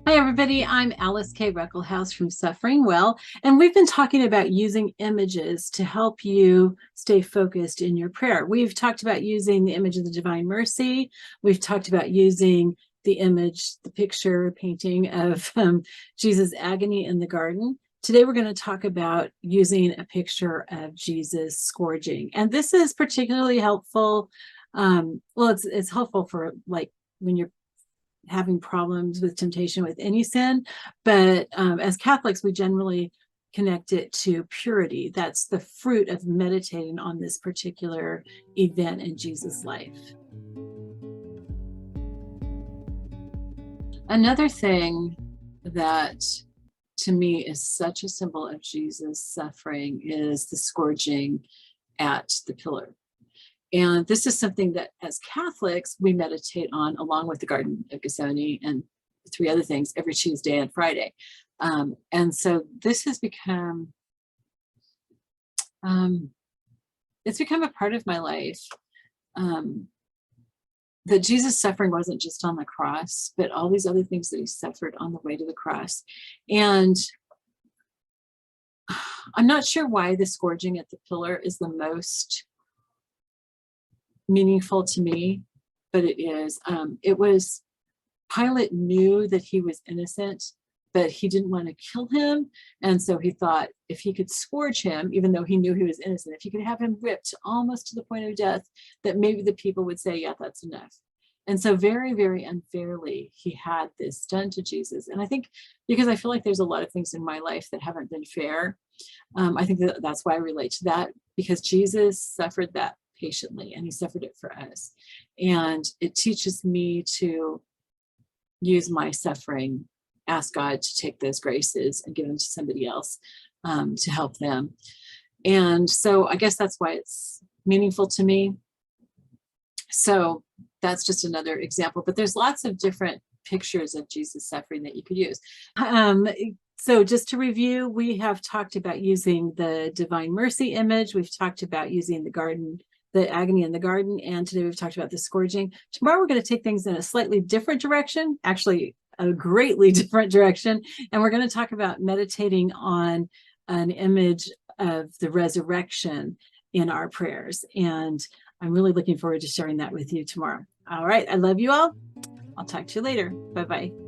Hi, everybody. I'm Alice K. Ruckelhaus from Suffering Well, and we've been talking about using images to help you stay focused in your prayer. We've talked about using the image of the divine mercy. We've talked about using the image, the picture painting of Jesus' agony in the garden. Today, we're going to talk about using a picture of Jesus scourging. And this is particularly helpful. It's helpful for like when you're having problems with temptation with any sin, but as Catholics, we generally connect it to purity. That's the fruit of meditating on this particular event in Jesus' life. Another thing that to me is such a symbol of Jesus' suffering is the scourging at the pillar. And this is something that as Catholics, we meditate on along with the Garden of Gethsemane and three other things every Tuesday and Friday. And so this has become, it's become a part of my life. That Jesus' suffering wasn't just on the cross, but all these other things that he suffered on the way to the cross. And I'm not sure why the scourging at the pillar is the most meaningful to me, but it is. It was Pilate knew that he was innocent, but he didn't want to kill him. And so he thought if he could scourge him, even though he knew he was innocent, if he could have him whipped almost to the point of death, that maybe the people would say, yeah, that's enough. And so very, very unfairly, he had this done to Jesus. And I think because I feel like there's a lot of things in my life that haven't been fair, I think that's why I relate to that, because Jesus suffered that patiently and he suffered it for us. And it teaches me to use my suffering, ask God to take those graces and give them to somebody else to help them. And so I guess that's why it's meaningful to me. So that's just another example, but there's lots of different pictures of Jesus suffering that you could use. So just to review, we have talked about using the divine mercy image. We've talked about using the agony in the garden, and today we've talked about the scourging. Tomorrow we're going to take things in a slightly different direction, actually a greatly different direction, and we're going to talk about meditating on an image of the resurrection in our prayers. And I'm really looking forward to sharing that with you tomorrow. All right, I love you all. I'll talk to you later. Bye-bye.